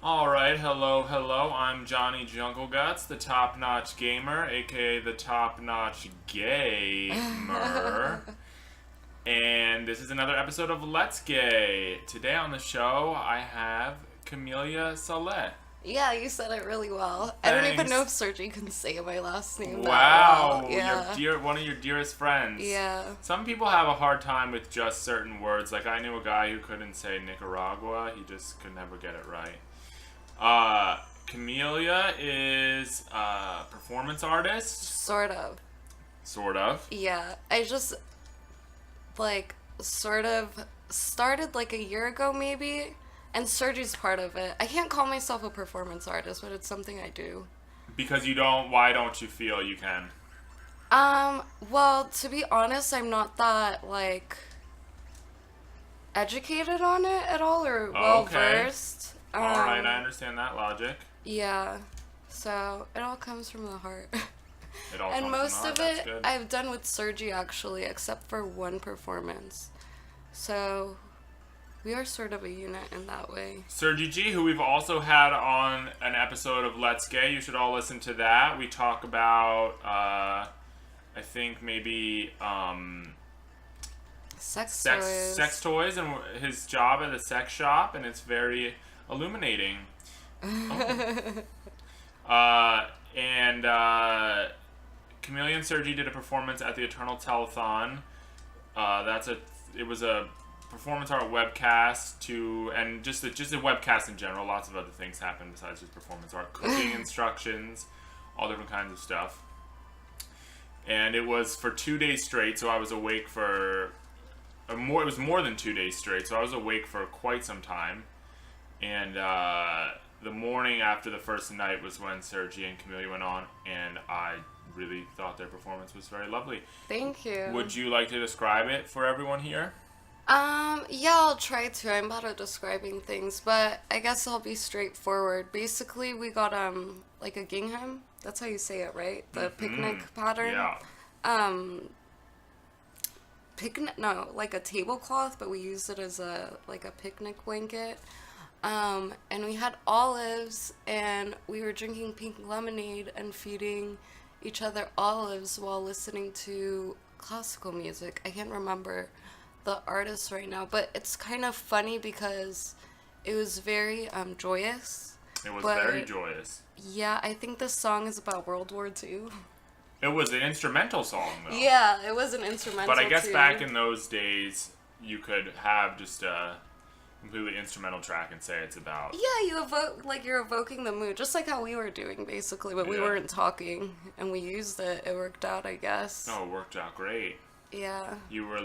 Alright, hello, hello. I'm Johnny Jungleguts, the top-notch gamer, aka the top-notch gamer. And this is another episode of Let's Gay. Today on the show, I have Camellia Saleh. Yeah, you said it really well. I don't even know if Sergi can say my last name that Wow, well. Yeah. one of your dearest friends. Yeah. Some people have a hard time with just certain words. Like I knew a guy who couldn't say Nicaragua. He just could never get it right. Camellia is a performance artist. Sort of. Sort of. Yeah. I just, sort of started like a year ago maybe. And Sergi's part of it. I can't call myself a performance artist, but it's something I do. Because you don't, why don't you feel you can? Well, to be honest, I'm not that, educated on it at all or well versed. Alright, I understand that logic. Yeah. So, it all comes from the heart. It all And comes most from of art. it I've done with Sergi actually, except for one performance. So, we are sort of a unit in that way. Sergi G, who we've also had on an episode of Let's Gay. You should all listen to that. We talk about, I think maybe, Sex toys and his job at a sex shop, and it's very illuminating. And Camellia and Sergi did a performance at the Eternal Telethon. It was a performance art webcast and just a webcast in general. Lots of other things happened besides just performance art, cooking instructions, all different kinds of stuff. And it was for 2 days straight, so I was awake for it was more than 2 days straight, so I was awake for quite some time. And the morning after the first night was when Sergi and Camellia went on, and I really thought their performance was very lovely. Thank you. Would you like to describe it for everyone here? Yeah, I'll try to. I'm bad at describing things, but I guess I'll be straightforward. Basically, we got, like a gingham. That's how you say it, right? The picnic pattern. Yeah. Like a tablecloth, but we used it as a picnic blanket. And we had olives, and we were drinking pink lemonade and feeding each other olives while listening to classical music. I can't remember the artist right now, but it's kind of funny because it was very joyous. It was very joyous. Yeah, I think this song is about World War II. It was an instrumental song, though. Yeah, it was an instrumental, But I guess too. back in those days, you could have just a completely instrumental track and say it's about... Yeah, you're evoking the mood, just like how we were doing, basically, but we weren't talking, and we used it. It worked out, I guess. Oh, it worked out great. Yeah. You were,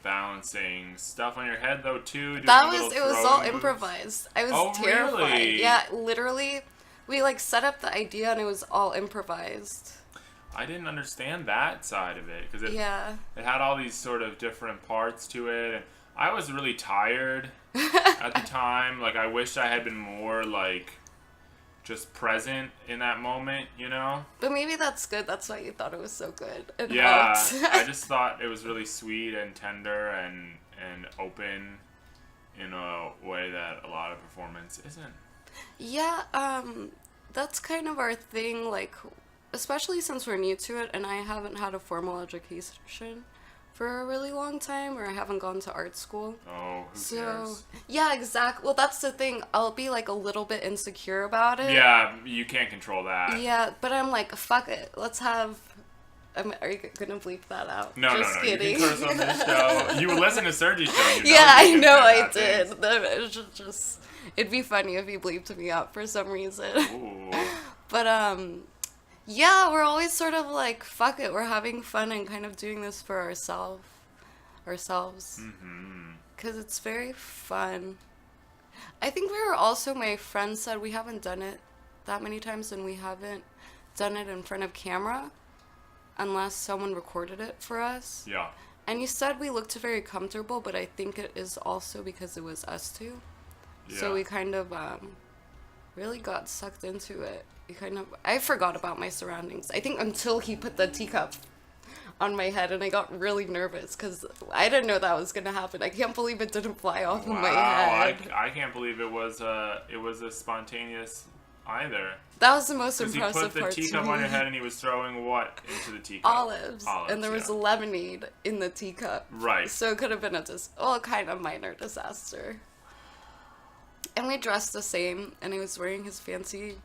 balancing stuff on your head, though, too? It was all improvised. I was terrified. Really? Yeah, literally, we, set up the idea, and it was all improvised. I didn't understand that side of it, because it had all these sort of different parts to it, and I was really tired at the time. I wished I had been more, just present in that moment, you know? But maybe that's good. That's why you thought it was so good. It Yeah, helped. I just thought it was really sweet and tender and open in a way that a lot of performance isn't. Yeah, that's kind of our thing, especially since we're new to it, and I haven't had a formal education for a really long time, or I haven't gone to art school. Oh, who cares? Yeah, exactly. Well, that's the thing. I'll be, a little bit insecure about it. Yeah, you can't control that. Yeah, but I'm like, fuck it. Let's have... are you gonna bleep that out? No, Just kidding. You can curse on this show. You listen to Sergi's show. I know I did. It'd be funny if you bleeped me out for some reason. Ooh. But, yeah, we're always sort of fuck it, we're having fun and kind of doing this for ourselves. Because it's very fun. I think my friend said we haven't done it that many times, and we haven't done it in front of camera unless someone recorded it for us. Yeah. And you said we looked very comfortable, but I think it is also because it was us two. Yeah. So we kind of really got sucked into it. I forgot about my surroundings. I think until he put the teacup on my head, and I got really nervous because I didn't know that was gonna happen. I can't believe it didn't fly off of my head. I can't believe it was a spontaneous either. That was the most Because impressive he put the part to teacup me. on your head and he was throwing what into the teacup? Olives, and there was lemonade in the teacup. Right. So it could have been a kind of minor disaster. And we dressed the same, and he was wearing his fancy,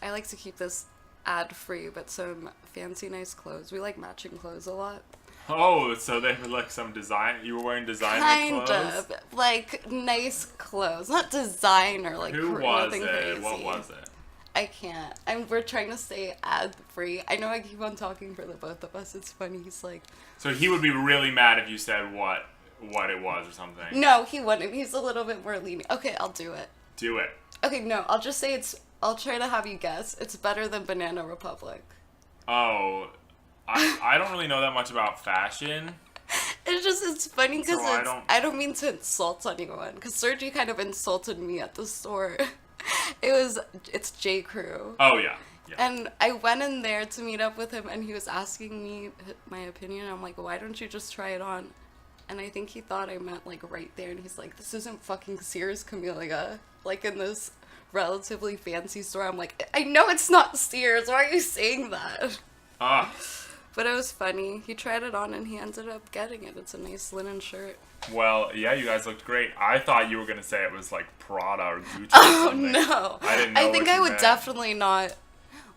I like to keep this ad-free, but some fancy nice clothes. We like matching clothes a lot. Oh, so they were like some design, you were wearing designer Kind clothes? of. Like, nice clothes. Not designer, like, Who was nothing it? crazy. What was it? I can't. We're trying to stay ad-free. I know I keep on talking for the both of us. It's funny. He's like... So he would be really mad if you said what it was or something. No, he wouldn't. He's a little bit more lenient. Okay, I'll do it. Do it. Okay, no, I'll just say I'll try to have you guess. It's better than Banana Republic. Oh, I don't really know that much about fashion. It's funny because So I don't mean to insult anyone, because Sergi kind of insulted me at the store. It's J. Crew. Oh, yeah. And I went in there to meet up with him, and he was asking me my opinion. I'm like, why don't you just try it on? And I think he thought I meant, like, right there. And he's like, this isn't fucking Sears, Camellia. Like, in this relatively fancy store. I'm like, I know it's not Sears. Why are you saying that? Ah. But it was funny. He tried it on, and he ended up getting it. It's a nice linen shirt. Well, yeah, you guys looked great. I thought you were going to say it was, like, Prada or Gucci or Oh, something. no. I didn't know I think what I you would meant. definitely not.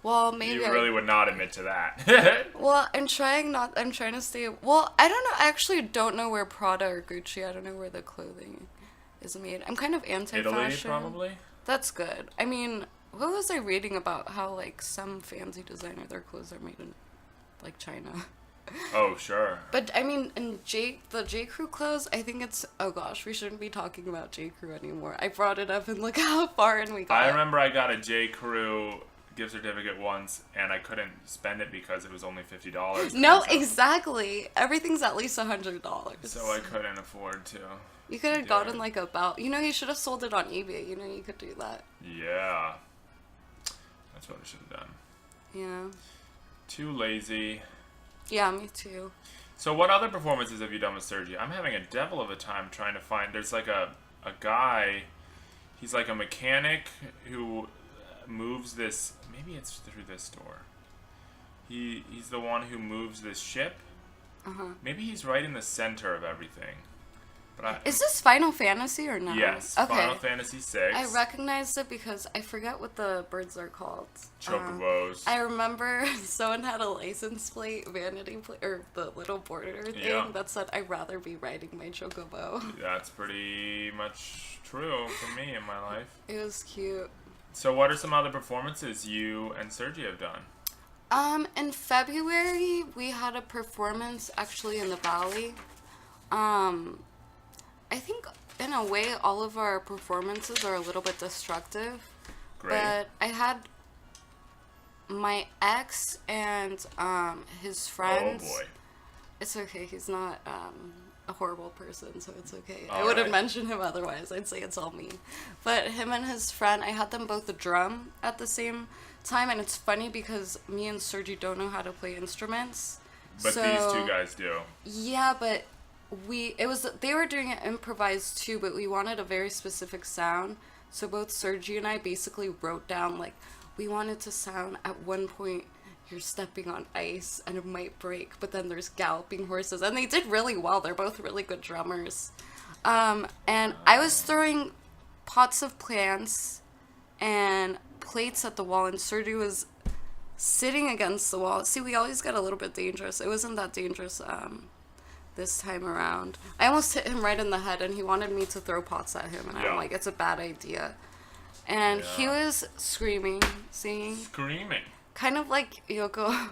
Well, maybe You really would not admit to that. Well, I'm trying to stay... Well, I don't know. I actually don't know where Prada or Gucci... I don't know where the clothing is made. I'm kind of anti-fashion. Italy, probably? That's good. I mean, what was I reading about how, like, some fancy designer, their clothes are made in, like, China? Oh, sure. But, I mean, in the J. Crew clothes, I think it's... Oh, gosh, we shouldn't be talking about J. Crew anymore. I brought it up, and look how far in we got. I remember I got a J. Crew gift certificate once, and I couldn't spend it because it was only $50. No, exactly. Everything's at least $100. So I couldn't afford to. You could have gotten like a belt. You know, you should have sold it on eBay. You know, you could do that. Yeah. That's what I should have done. Yeah. Too lazy. Yeah, me too. So what other performances have you done with Sergi? I'm having a devil of a time trying to find... There's like a guy... He's like a mechanic who moves this... Maybe it's through this door. He's the one who moves this ship. Uh-huh. Maybe he's right in the center of everything. But Is this Final Fantasy or no? Yes, Okay. Final Fantasy VI. I recognized it because I forget what the birds are called. Chocobos. I remember someone had a license plate, vanity plate, or the little border thing that said, I'd rather be riding my chocobo. That's pretty much true for me in my life. It was cute. So what are some other performances you and Sergi have done? In February, we had a performance actually in the Valley. I think, in a way, all of our performances are a little bit destructive. Great. But I had my ex and his friends. Oh boy. It's okay. He's not a horrible person, so it's okay. All I wouldn't right. mention him otherwise. I'd say it's all me. But him and his friend, I had them both drum at the same time, and it's funny because me and Sergi don't know how to play instruments. But so, these two guys do. Yeah, but they were doing it improvised too, but we wanted a very specific sound. So both Sergi and I basically wrote down, like, we wanted to sound at one point you're stepping on ice and it might break, but then there's galloping horses, and they did really well. They're both really good drummers. And I was throwing pots of plants and plates at the wall, and Sergi was sitting against the wall. See, we always get a little bit dangerous. It wasn't that dangerous this time around. I almost hit him right in the head, and he wanted me to throw pots at him, and I'm like, it's a bad idea. And he was screaming, singing. Screaming. Kind of like Yoko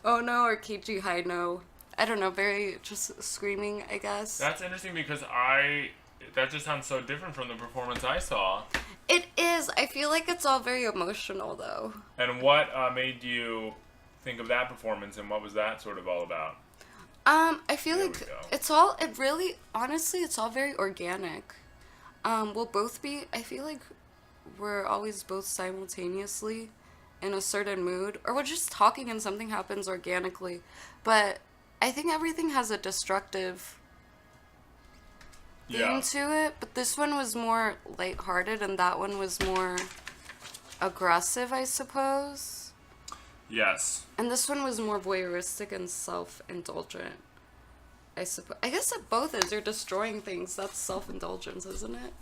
Ono or Keiji Haino. I don't know, very just screaming, I guess. That's interesting because that just sounds so different from the performance I saw. It is. I feel like it's all very emotional, though. And what made you think of that performance, and what was that sort of all about? I feel like it's all very organic. I feel like we're always both simultaneously in a certain mood, or we're just talking and something happens organically. But I think everything has a destructive theme to it, but this one was more lighthearted and that one was more aggressive, I suppose. Yes. And this one was more voyeuristic and self-indulgent, I suppose. I guess it both is. You're destroying things. That's self-indulgence, isn't it?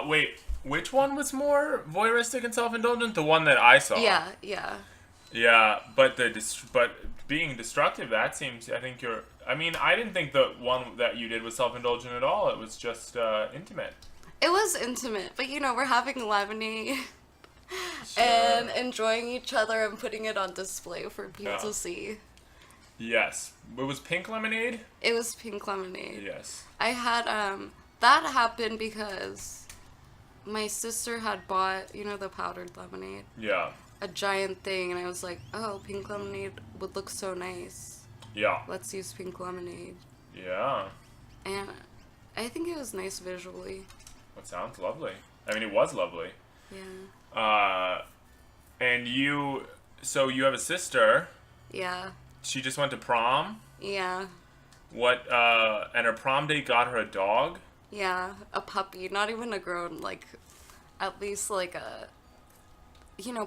Wait. Which one was more voyeuristic and self-indulgent? The one that I saw. Yeah. Yeah, but but being destructive, that seems. I think you're. I mean, I didn't think the one that you did was self-indulgent at all. It was just intimate. It was intimate, but we're having lemonade Sure. and enjoying each other and putting it on display for people to see. Yes. It was pink lemonade? It was pink lemonade. Yes. I had that happened because my sister had bought, the powdered lemonade. Yeah. A giant thing, and I was like, oh, pink lemonade would look so nice. Yeah. Let's use pink lemonade. Yeah. And I think it was nice visually. It sounds lovely. I mean, it was lovely. Yeah. And so you have a sister. Yeah. She just went to prom. Yeah. What, and her prom date got her a dog? Yeah, a puppy, not even a grown, at least a,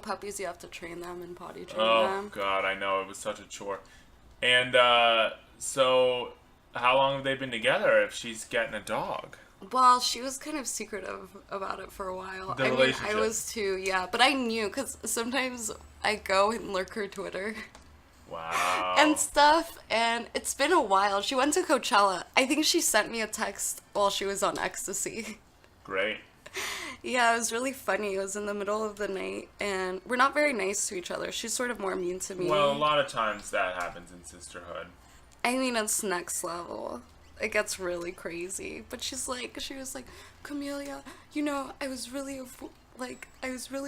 puppies, you have to train them and potty train them. Oh, God, I know. It was such a chore. And, so how long have they been together if she's getting a dog? Well, she was kind of secretive about it for a while. The relationship. I was too, yeah. But I knew, because sometimes I go and lurk her Twitter. Wow. And stuff, and it's been a while. She went to Coachella. I think she sent me a text while she was on ecstasy. Great. Yeah, it was really funny. It was in the middle of the night, and we're not very nice to each other. She's sort of more mean to me. Well, a lot of times that happens in sisterhood. I mean, it's next level. It gets really crazy. But she was like, Camellia, I was really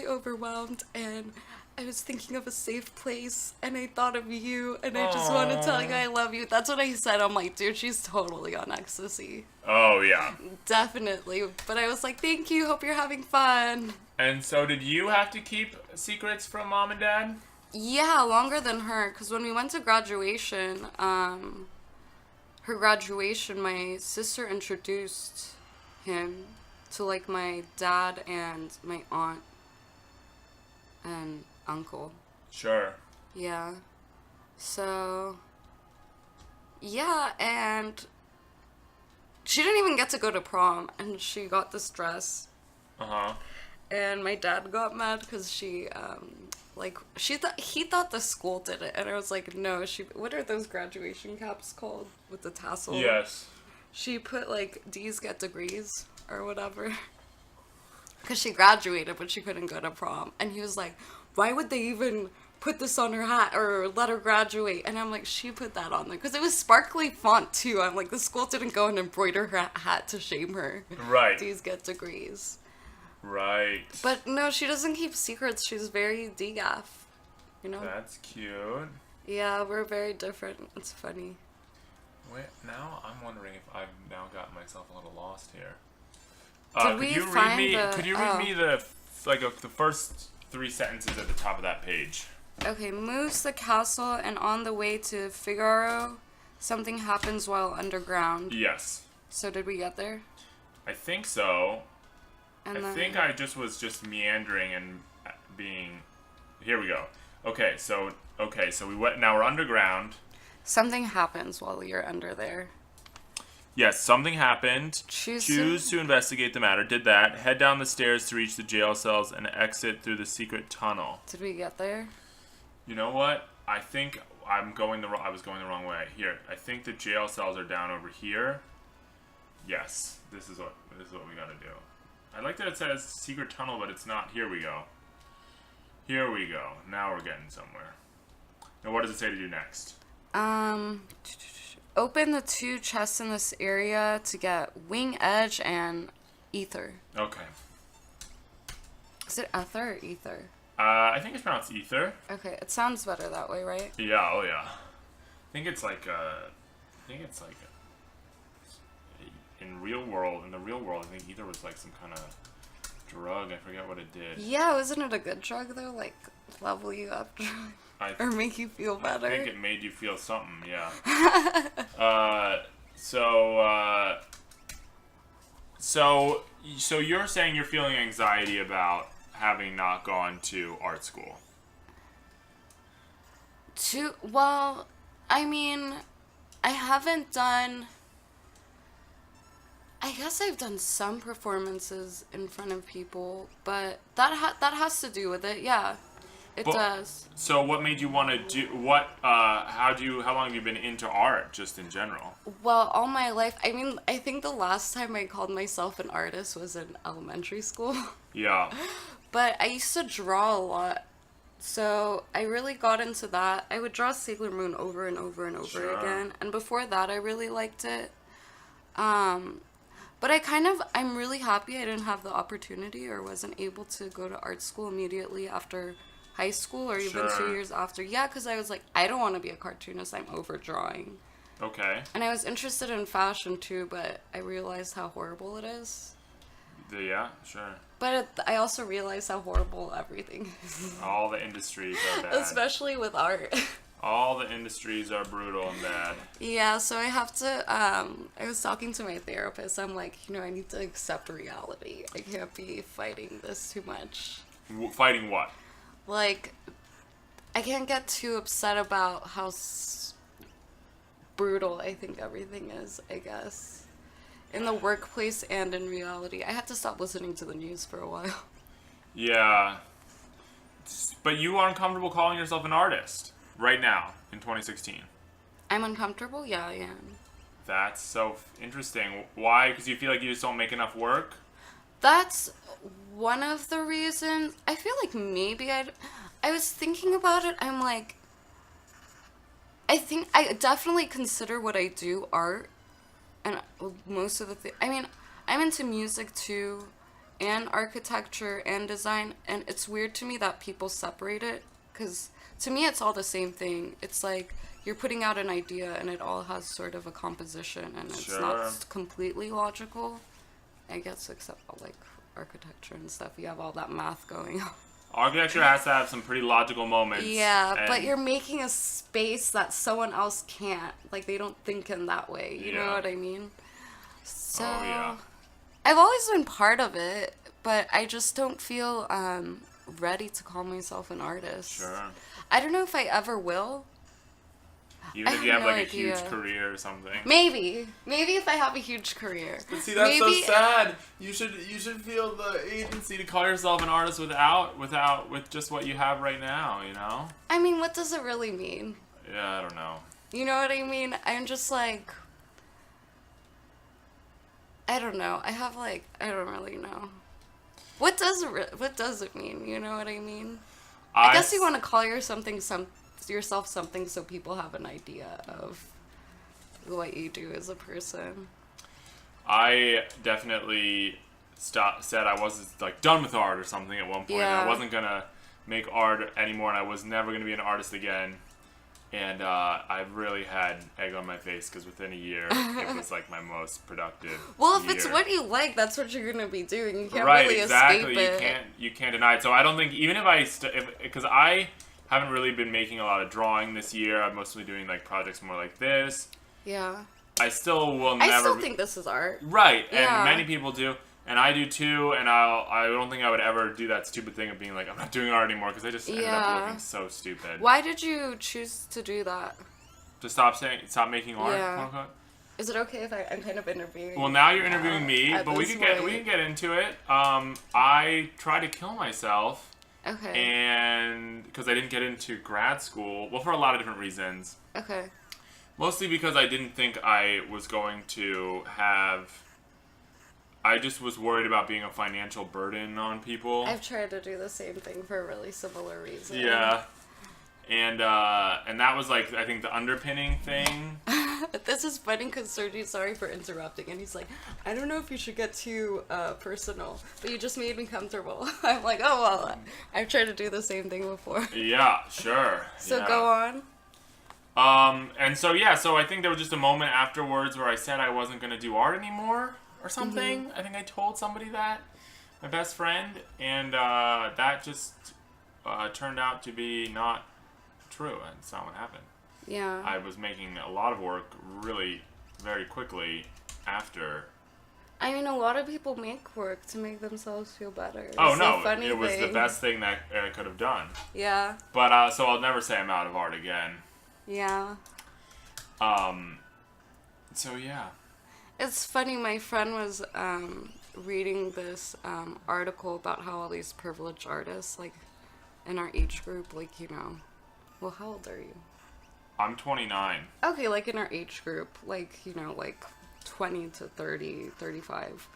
overwhelmed, and I was thinking of a safe place, and I thought of you, and I just want to tell you I love you. That's what I said. I'm like, dude, she's totally on ecstasy. Oh, yeah. Definitely. But I was like, thank you. Hope you're having fun. And so did you have to keep secrets from mom and dad? Yeah, longer than her. Because when we went to graduation, her graduation, my sister introduced him to, my dad and my aunt and uncle. Sure. Yeah. So, yeah, and she didn't even get to go to prom, and she got this dress. Uh-huh. And my dad got mad because he thought the school did it, and I was like, no, what are those graduation caps called with the tassel? Yes. She put, D's get degrees, or whatever. Because she graduated, but she couldn't go to prom. And he was like, why would they even put this on her hat or let her graduate? And I'm like, she put that on there. Because it was sparkly font, too. I'm like, the school didn't go and embroider her hat to shame her. Right. These get degrees. Right. But no, she doesn't keep secrets. She's very DGAF. That's cute. Yeah, we're very different. It's funny. Wait, now I'm wondering if I've now gotten myself a little lost here. Could you read me the first 3 sentences at the top of that page? Okay, moves the castle, and on the way to Figaro, something happens while underground. Yes. So did we get there? I think so. And I then... think I just was meandering and being... Here we go. Okay, so we went... Now we're underground. Something happens while you're under there. Yes, something happened. Choose to investigate the matter. Did that. Head down the stairs to reach the jail cells and exit through the secret tunnel. Did we get there? You know what? I think I was going the wrong way. Here, I think the jail cells are down over here. Yes, this is what we gotta do. I like that it says secret tunnel, but it's not. Here we go. Here we go. Now we're getting somewhere. Now, what does it say to do next? Open the 2 chests in this area to get wing edge and ether. Okay. Is it ether or ether? I think it's pronounced ether. Okay, it sounds better that way, right? Yeah, oh yeah. I think it's in the real world, I think ether was some kind of drug. I forget what it did. Yeah, wasn't it a good drug though? Like level you up or make you feel better? I think it made you feel something, yeah. So you're saying you're feeling anxiety about having not gone to art school. Well, I mean, I haven't done. I guess I've done some performances in front of people, but that has to do with it. Yeah, it does. So what made you want to do what? How long have you been into art, just in general? Well, all my life. I mean, I think the last time I called myself an artist was in elementary school. Yeah. But I used to draw a lot. So I really got into that. I would draw Sailor Moon over and over and over Sure. again. And before that, I really liked it. But I'm really happy I didn't have the opportunity or wasn't able to go to art school immediately after high school or even 2 years after. Yeah, because I was like, I don't want to be a cartoonist. I'm overdrawing. Okay. And I was interested in fashion too, but I realized how horrible it is. Yeah, sure. But I also realized how horrible everything is. All the industries are bad. Especially with art. All the industries are brutal and bad. Yeah, so I have to, I was talking to my therapist. I'm like, I need to accept reality. I can't be fighting this too much. Fighting what? Like, I can't get too upset about how brutal I think everything is, I guess. In the workplace and in reality. I had to stop listening to the news for a while. Yeah. But you are uncomfortable calling yourself an artist right now in 2016. I'm uncomfortable? Yeah, I am. That's so interesting. Why? Because you feel like you just don't make enough work? That's one of the reasons. I feel like maybe I was thinking about it. I'm like, I think I definitely consider what I do art. And most of the I mean, I'm into music too, and architecture and design. And it's weird to me that people separate it. Because to me, it's all the same thing. It's like you're putting out an idea and it all has sort of a composition. And it's not completely logical. I guess except like architecture and stuff. You have all that math going on. Architecture has to have some pretty logical moments. Yeah, but you're making a space that someone else can't. Like, they don't think in that way. You know what I mean? So, I've always been part of it, but I just don't feel ready to call myself an artist. Sure. I don't know if I ever will. Even if you have like a huge career or something. Maybe if I have a huge career. But see, that's so sad. You should feel the agency to call yourself an artist with just what you have right now. You know. I mean, what does it really mean? Yeah, I don't know. You know what I mean? I'm just like, I don't know. I don't really know. What does it mean? You know what I mean? I guess you want to call yourself something so people have an idea of what you do as a person. I definitely said I was like done with art or something at one point. Yeah. I wasn't gonna make art anymore, and I was never gonna be an artist again. And I really had egg on my face because within a year it was like my most productive. Well, if year. it's what you like, that's what you're gonna be doing. You can't right, really exactly. escape it. You can't deny it. So I don't think even if because I haven't really been making a lot of drawing this year. I'm mostly doing like projects more like this. Yeah. I still will never. I still think this is art. Right, Yeah. and many people do, and I do too. And I don't think I would ever do that stupid thing of being like I'm not doing art anymore because I just ended up looking so stupid. Why did you choose to do that? To stop making art. Yeah. Quote unquote? Is it okay if I'm kind of interviewing? Well, now you're interviewing me, but we can get into it. I tried to kill myself. Okay. And because I didn't get into grad school, well, for a lot of different reasons. Okay. Mostly because I didn't think I was going to have. I just was worried about being a financial burden on people. I've tried to do the same thing for a really similar reason. Yeah. And that was like, I think the underpinning thing. This is funny because Sergi's sorry for interrupting, and he's like, I don't know if you should get too personal, but you just made me comfortable. I'm like, oh well, I've tried to do the same thing before. Yeah, sure. So go on. And so I think there was just a moment afterwards where I said I wasn't going to do art anymore or something. I think I told somebody that. my best friend, and that just turned out to be not true. That's not what happened. Yeah. I was making a lot of work really very quickly after. I mean, a lot of people make work to make themselves feel better. Oh, It's no, a funny it was the thing. best thing that I could have done. Yeah. But, so I'll never say I'm out of art again. Yeah. So, yeah. It's funny, my friend was reading this article about how all these privileged artists, like, in our age group, like, you know, well, how old are you? I'm 29. Okay, like, in our age group, like, you know, like, 20 to 30, 35,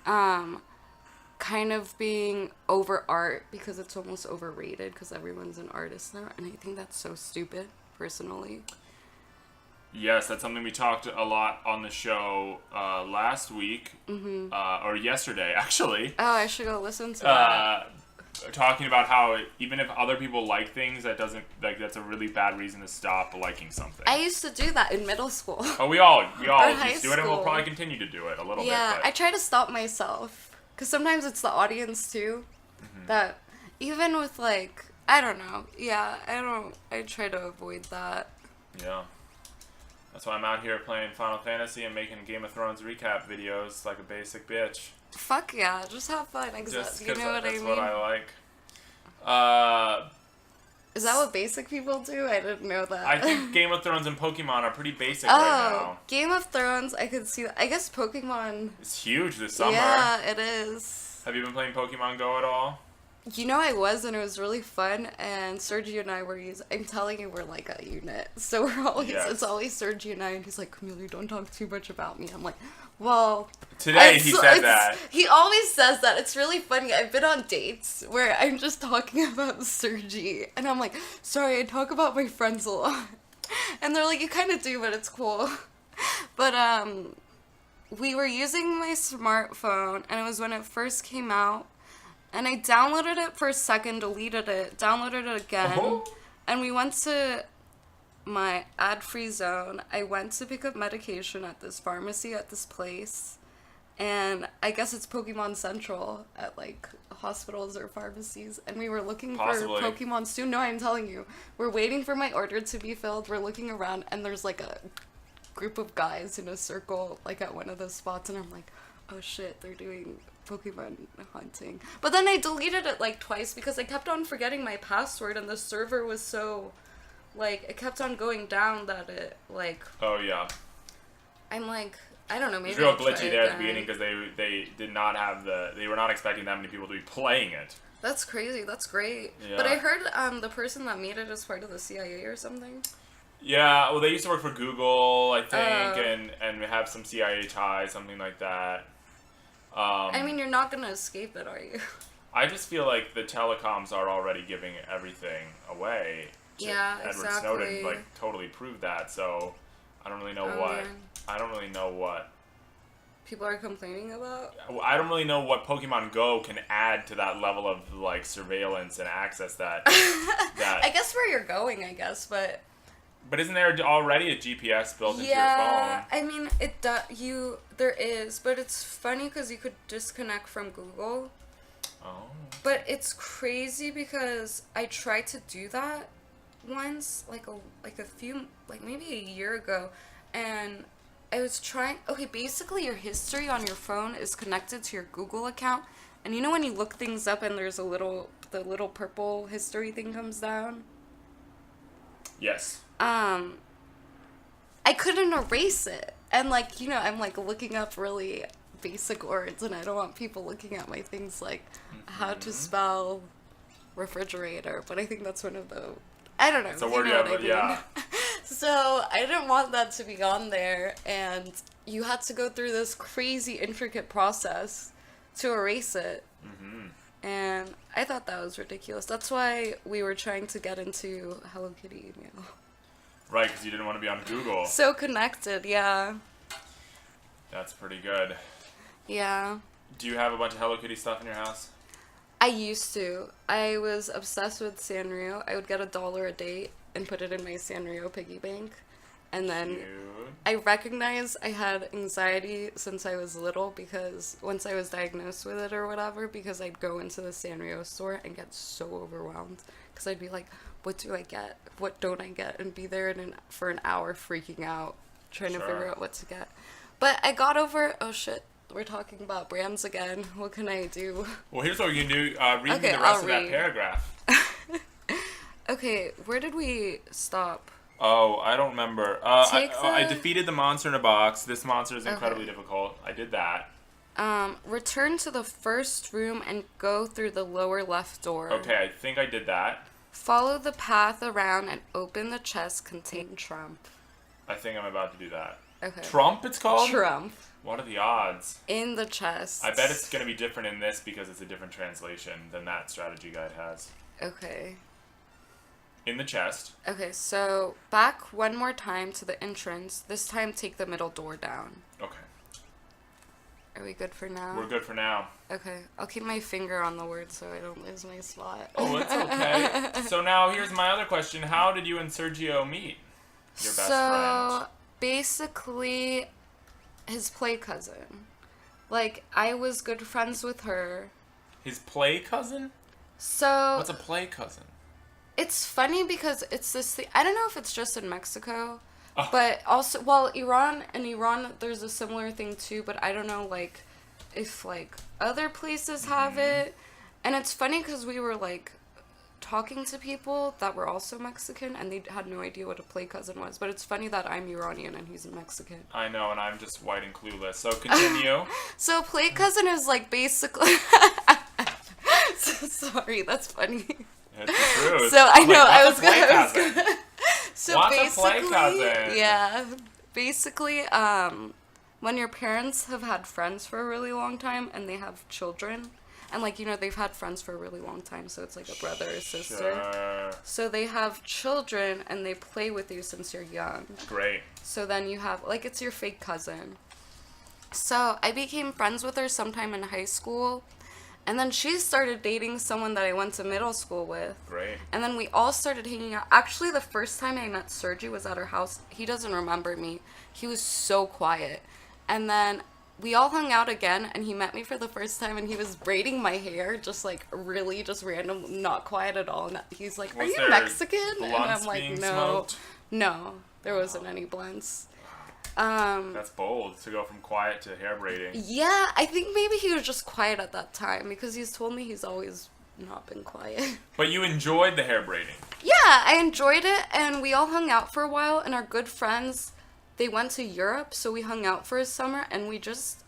kind of being over art because it's almost overrated because everyone's an artist now, and I think that's so stupid, personally. Yes, that's something we talked a lot on the show last week, or yesterday, actually. Oh, I should go listen to that. Talking about how even if other people like things, that doesn't, like, that's a really bad reason to stop liking something. I used to do that in middle school. Oh, we all high used to do it, and we'll school. probably continue to do it a little Yeah, bit. I try to stop myself because sometimes it's the audience too. That even with, like, I don't know. Yeah, I try to avoid that. Yeah. That's why I'm out here playing Final Fantasy and making Game of Thrones recap videos like a basic bitch. Fuck yeah, just have fun. Just You because know what I that's mean? what I like. Is that what basic people do? I didn't know that. I think Game of Thrones and Pokemon are pretty basic Oh, right now. Game of Thrones, I could see that. I guess Pokemon. It's huge this summer. Yeah, it is. Have you been playing Pokemon Go at all? You know, I was, and it was really fun, and Sergio and I were I'm telling you, we're like a unit. So we're always, Yes. it's always Sergio and I, and he's like, Camellia, don't talk too much about me. I'm like, well. Today he said that. He always says that. It's really funny. I've been on dates where I'm just talking about Sergi, and I'm like, sorry, I talk about my friends a lot. And they're like, you kind of do, but it's cool. But, we were using my smartphone, and it was when it first came out. And I downloaded it for a second, deleted it, downloaded it again, and we went to my ad-free zone. I went to pick up medication at this pharmacy at this place, and I guess it's Pokemon Central at, like, hospitals or pharmacies, and we were looking Possibly. for Pokemon soon. No, I'm telling you. We're waiting for my order to be filled. We're looking around, and there's, like, a group of guys in a circle, like, at one of those spots, and I'm like, oh shit, they're doing Pokemon hunting. But then I deleted it like twice because I kept on forgetting my password, and the server was so, like, it kept on going down that it, like, Oh, yeah. I'm like, I don't know, maybe It was real I'll try glitchy there at the again. beginning because they did not have they were not expecting that many people to be playing it. That's crazy, that's great. Yeah. But I heard the person that made it is part of the CIA or something. Yeah, well, they used to work for Google, I think, Oh. and have some CIA ties, something like that. I mean, you're not gonna escape it, are you? I just feel like the telecoms are already giving everything away. Yeah, Edward exactly. Snowden, like, totally proved that, so I don't really know Oh, what. man. I don't really know what. People are complaining about? I don't really know what Pokemon Go can add to that level of, like, surveillance and access that. I guess where you're going, I guess, but... But isn't there already a GPS built into your Yeah, phone? I mean, there is, but it's funny because you could disconnect from Google. Oh. But it's crazy because I tried to do that once, like maybe a year ago, and I was trying. Okay, basically your history on your phone is connected to your Google account, and you know when you look things up and there's the little purple history thing comes down. Yes. I couldn't erase it, and, like, you know, I'm, like, looking up really basic words, and I don't want people looking at my things like how to spell refrigerator, but I think that's one of the, I don't know. It's a you word know you have, what I mean. yeah. So I didn't want that to be on there, and you had to go through this crazy intricate process to erase it. And I thought that was ridiculous. That's why we were trying to get into Hello Kitty email. Right, because you didn't want to be on Google. So connected, yeah. That's pretty good. Yeah. Do you have a bunch of Hello Kitty stuff in your house? I used to. I was obsessed with Sanrio. I would get $1 a day and put it in my Sanrio piggy bank. And then Cute. I recognized I had anxiety since I was little because once I was diagnosed with it or whatever, because I'd go into the Sanrio store and get so overwhelmed because I'd be like, what do I get? What don't I get? And be there for an hour freaking out, trying to figure out what to get. But I got over, oh shit, we're talking about brands again. What can I do? Well, here's what you can do. Read me the rest of that paragraph. Okay, where did we stop? Oh, I don't remember. I defeated the monster in a box. This monster is incredibly difficult. I did that. Return to the first room and go through the lower left door. Okay, I think I did that. Follow the path around and open the chest containing Trump. I think I'm about to do that. Okay. Trump, it's called? Trump. What are the odds? In the chest. I bet it's going to be different in this because it's a different translation than that strategy guide has. Okay. In the chest. Okay, so back one more time to the entrance. This time take the middle door down. Okay. Are we good for now? We're good for now. Okay, I'll keep my finger on the word so I don't lose my spot. Oh, it's okay. So now here's my other question. How did you and Sergio meet? Your best friend. Basically, his play cousin. Like, I was good friends with her. His play cousin? So... What's a play cousin? It's funny because it's this thing. I don't know if it's just in Mexico, but also, well, Iran, there's a similar thing too, but I don't know, like, if, like, other places have it. And it's funny because we were, like, talking to people that were also Mexican, and they had no idea what a play cousin was. But it's funny that I'm Iranian and he's Mexican. I know, and I'm just white and clueless. So continue. So a play cousin is, like, basically... Sorry, that's funny. It's the truth. So I know I was gonna. So what's basically, a play cousin? Yeah, basically, when your parents have had friends for a really long time and they have children, and like they've had friends for a really long time, so it's like a brother or sister. Sure. So they have children and they play with you since you're young. Great. So then you have it's your fake cousin. So I became friends with her sometime in high school. And then she started dating someone that I went to middle school with. Great. And then we all started hanging out. Actually, the first time I met Sergi was at her house. He doesn't remember me. He was so quiet. And then we all hung out again, and he met me for the first time, and he was braiding my hair, just really just random, not quiet at all. And he's like, "Are you Mexican?" And I'm like, "No, no, there wasn't any blunts." That's bold to go from quiet to hair braiding. Yeah, I think maybe he was just quiet at that time because he's told me he's always not been quiet. But you enjoyed the hair braiding. Yeah, I enjoyed it, and we all hung out for a while, and our good friends, they went to Europe, so we hung out for a summer, and we just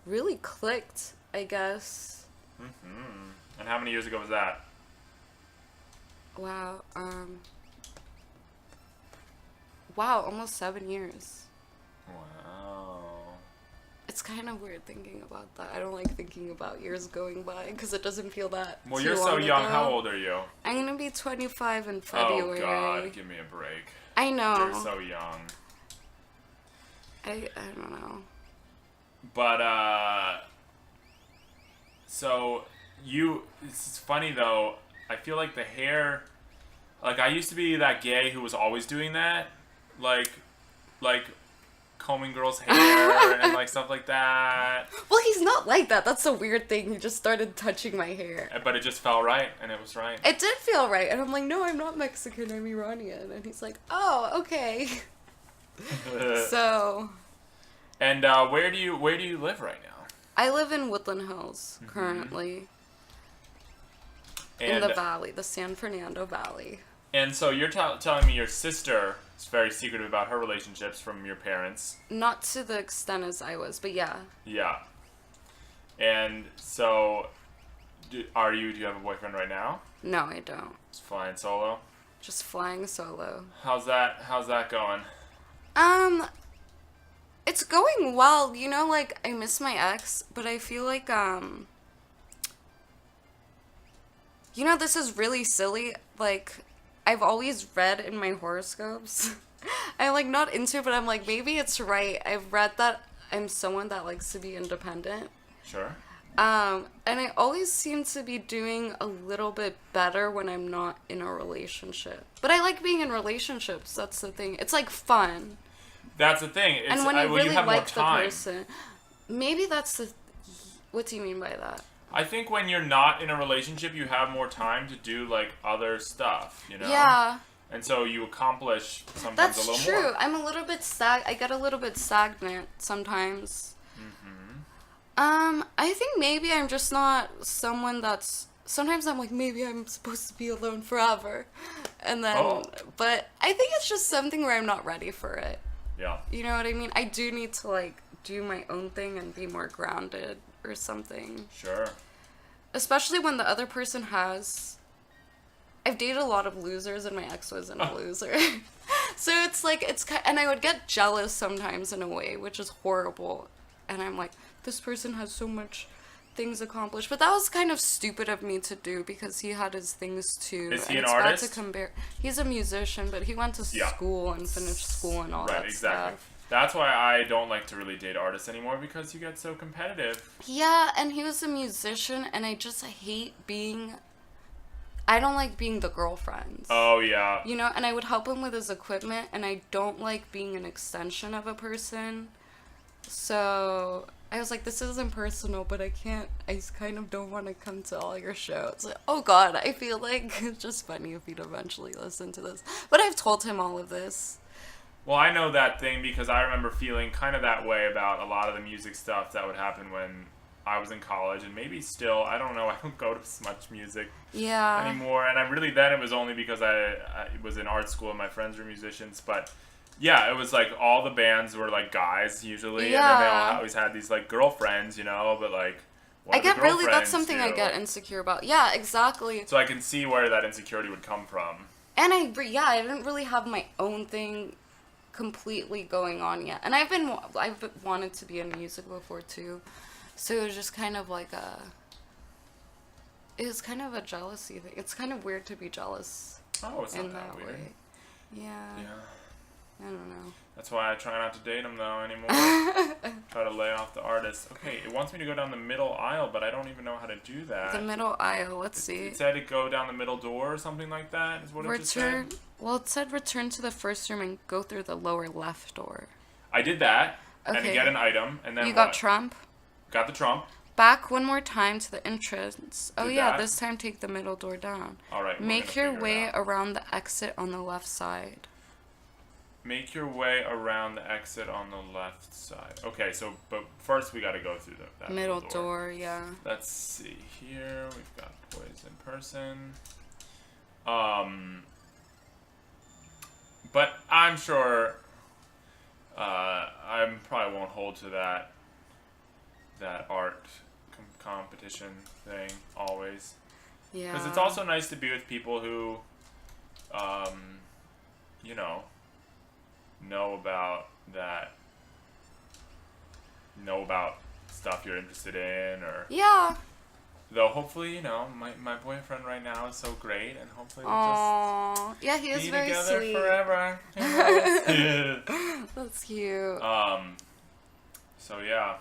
really clicked, I guess. And how many years ago was that? Wow, almost 7 years. Wow. It's kind of weird thinking about that. I don't like thinking about years going by because it doesn't feel that Well, too you're so long young. ago. How old are you? I'm going to be 25 in February. Oh, God. Give me a break. I know. You're so young. I don't know. But, so, it's funny, though. I feel like the hair, I used to be that gay who was always doing that. Like combing girls' hair and stuff like that. Well, he's not like that. That's a weird thing. He just started touching my hair. But it just felt right, and it was right. It did feel right, and I'm like, no, I'm not Mexican. I'm Iranian, and he's like, oh, okay. So. And where do you live right now? I live in Woodland Hills currently. In the valley, the San Fernando Valley. And so you're telling me your sister is very secretive about her relationships from your parents. Not to the extent as I was, but yeah. Yeah. And so, do you have a boyfriend right now? No, I don't. Just flying solo? Just flying solo. How's that going? It's going well. I miss my ex, but I feel like, this is really silly. I've always read in my horoscopes. I'm, not into it, but I'm like, maybe it's right. I've read that I'm someone that likes to be independent. Sure. And I always seem to be doing a little bit better when I'm not in a relationship. But I like being in relationships. That's the thing. It's like fun. That's the thing. It's, And when you well, really have more like the time. person, maybe that's the. What do you mean by that? I think when you're not in a relationship, you have more time to do like other stuff, you know? Yeah. And so you accomplish sometimes That's a little true. more. I'm a little bit I get a little bit stagnant sometimes. Mm-hmm. I think maybe I'm just not someone that's. Sometimes I'm like, maybe I'm supposed to be alone forever. And then. But I think it's just something where I'm not ready for it. Yeah. You know what I mean? I do need to, like, do my own thing and be more grounded or something. Sure. Especially when the other person has. I've dated a lot of losers and my ex wasn't a loser. So it's like, and I would get jealous sometimes in a way, which is horrible. And I'm like, this person has so much things accomplished. But that was kind of stupid of me to do because he had his things too. Is he and an artist? Bad to compare. He's a musician, but he went to school and finished school and all that stuff. That's why I don't like to really date artists anymore because you get so competitive. Yeah, and he was a musician, and I don't like being the girlfriend. Oh, yeah. You know, and I would help him with his equipment, and I don't like being an extension of a person. So I was like, this isn't personal, but I kind of don't want to come to all your shows. Like, oh God, I feel like it's just funny if he'd eventually listen to this. But I've told him all of this. Well, I know that thing because I remember feeling kind of that way about a lot of the music stuff that would happen when I was in college, and maybe still, I don't know, I don't go to as much music anymore, and then it was only because I was in art school and my friends were musicians, but yeah, it was like all the bands were like guys usually, and then they all always had these like girlfriends, you know, but like, that's something I get insecure about. Yeah, exactly. So I can see where that insecurity would come from. And I didn't really have my own thing completely going on yet, and I've wanted to be in music before too, so it was just kind of like it was kind of a jealousy thing. It's kind of weird to be jealous. Oh, it's not in that weird. way. Yeah. I don't know. That's why I try not to date them though anymore. Try to lay off the artist. Okay, it wants me to go down the middle aisle, but I don't even know how to do that. The middle aisle. Let's see. It said to go down the middle door or something like that. Is what it just said. Well, it said return to the first room and go through the lower left door. I did that. Okay. And get an item, and then you got Trump. Got the Trump. Back one more time to the entrance. Oh Did yeah, that. this time take the middle door down. All right. Make your way around the exit on the left side. Make your way around the exit on the left side. Okay, but first we got to go through that middle door, yeah. Let's see here. We've got boys in person. But I'm sure I probably won't hold to that art competition thing always. Yeah. Because it's also nice to be with people who, know about stuff you're interested in, or though hopefully my boyfriend right now is so great, and hopefully we'll just he is be very together sweet forever. That's cute. So yeah.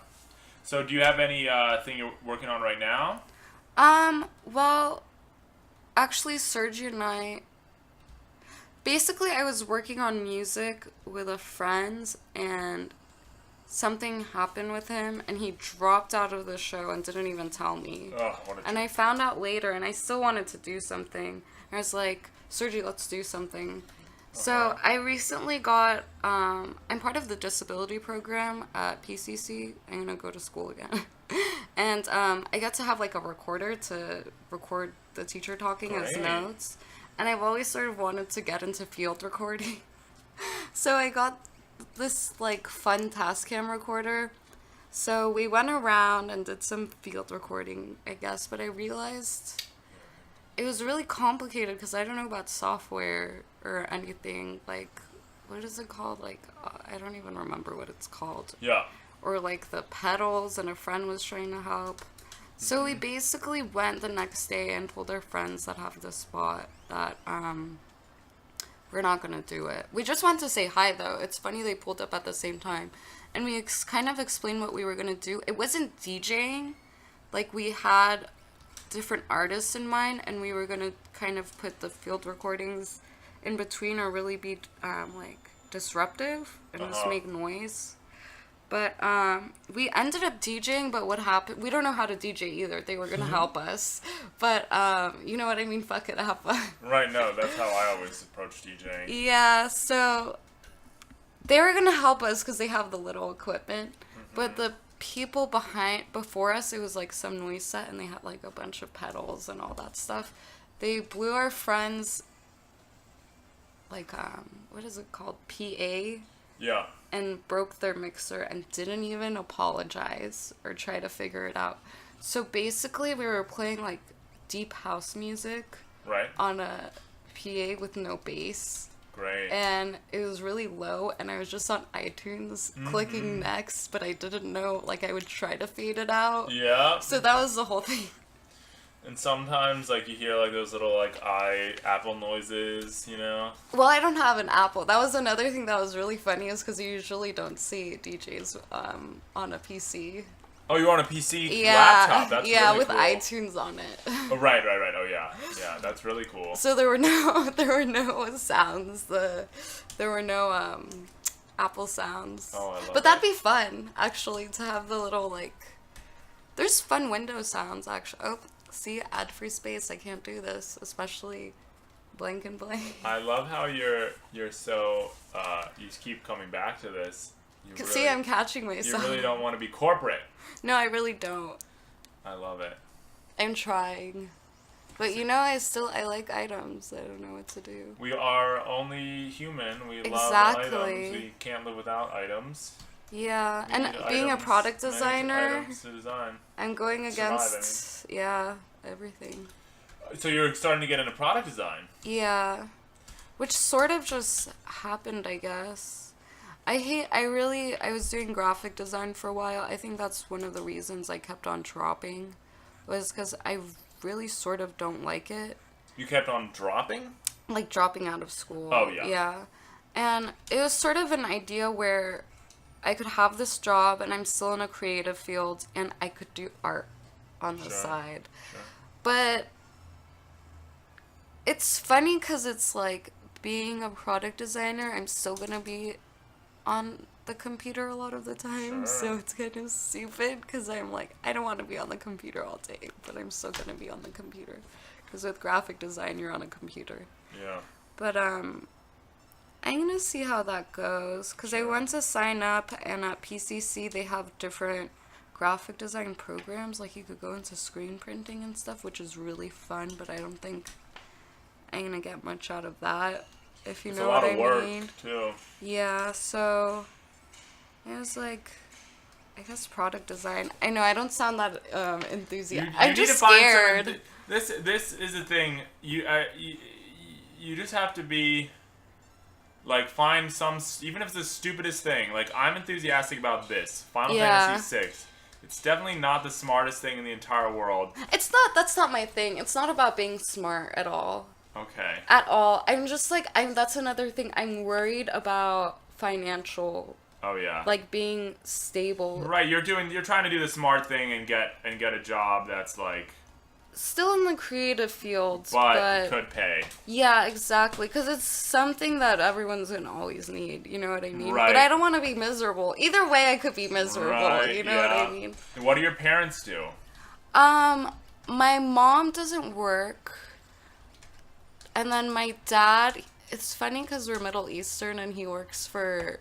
So do you have any thing you're working on right now? Well, actually Sergi and I was working on music with a friend, and something happened with him, and he dropped out of the show and didn't even tell me. And I found out later, and I still wanted to do something. I was like, Sergi, let's do something. So I recently got, I'm part of the disability program at PCC. I'm going to go to school again. And I got to have like a recorder to record the teacher talking as notes. And I've always sort of wanted to get into field recording. So I got this like fun Tascam recorder. So we went around and did some field recording, I guess, but I realized it was really complicated because I don't know about software or anything. Like, what is it called? Like, I don't even remember what it's called. Yeah. Or like the pedals, and a friend was trying to help. So we basically went the next day and told our friends that have the spot that we're not gonna do it. We just wanted to say hi though. It's funny they pulled up at the same time, and we kind of explained what we were gonna do. It wasn't DJing, like we had different artists in mind, and we were gonna kind of put the field recordings in between or really be like disruptive and just make noise. But we ended up DJing, but what happened, we don't know how to DJ either. They were gonna help us, but you know what I mean, fuck it up. Right, no, that's how I always approach DJing. Yeah, so they were gonna help us because they have the little equipment, but the people before us, it was like some noise set, and they had like a bunch of pedals and all that stuff. They blew our friends like what is it called, PA, Yeah. and broke their mixer and didn't even apologize or try to figure it out. So basically we were playing like deep house music Right. on a PA with no bass. Great. And it was really low, and I was just on iTunes clicking next, but I didn't know, like, I would try to fade it out. Yeah. So that was the whole thing. And sometimes, like, you hear, like, those little, like, Apple noises, you know? Well, I don't have an Apple. That was another thing that was really funny, is because you usually don't see DJs on a PC. Oh, you're on a PC Yeah, laptop? That's yeah, really with cool. iTunes on it. Oh, right. Oh, yeah. Yeah, that's really cool. So there were no sounds. There were no Apple sounds. Oh, I love But that'd be fun, actually, to have the little, like, there's fun Windows sounds, actually. Oh, see, ad-free space. I can't do this, especially blank and blank. I love how you're so you keep coming back to this. You See, I'm catching You myself. really don't want to be corporate. No, I really don't. I love it. I'm trying. But you know, I like items. I don't know what to do. We are only human. We love Exactly. items. We can't live without items. Yeah, We and need being a items, product many designer, items to design. I'm going Survive, against, yeah, everything. So you're starting to get into product design. Yeah, which sort of just happened, I guess. I was doing graphic design for a while. I think that's one of the reasons I kept on dropping, was because I really sort of don't like it. You kept on dropping? Like dropping out of school. Oh, yeah. Yeah. And it was sort of an idea where I could have this job and I'm still in a creative field and I could do art on the side. Sure. But it's funny because it's like being a product designer, I'm still going to be on the computer a lot of the time. Sure. So it's kind of stupid because I'm like, I don't want to be on the computer all day, but I'm still going to be on the computer. Because with graphic design, you're on a computer. Yeah. But I'm gonna see how that goes, because I went to sign up, and at PCC they have different graphic design programs, like you could go into screen printing and stuff, which is really fun, but I don't think I'm gonna get much out of that, if you It's know a lot what of I work, mean. too. Yeah, so it was like, I guess product design. I know I don't sound that enthusiastic. I'm just scared. This is the thing. You just have to be, like, find some, even if it's the stupidest thing. Like, I'm enthusiastic about this, Final Fantasy VI. It's definitely not the smartest thing in the entire world. That's not my thing. It's not about being smart at all. Okay. At all. I'm just like, that's another thing. I'm worried about financial, Oh yeah. like being stable. Right, you're trying to do the smart thing and get a job that's like, Still in the creative field, but could pay. Yeah, exactly. Because it's something that everyone's going to always need. You know what I mean? Right. But I don't want to be miserable. Either way, I could be miserable. Right, You know what I mean? And what do your parents do? My mom doesn't work. And then my dad, it's funny because we're Middle Eastern and he works for,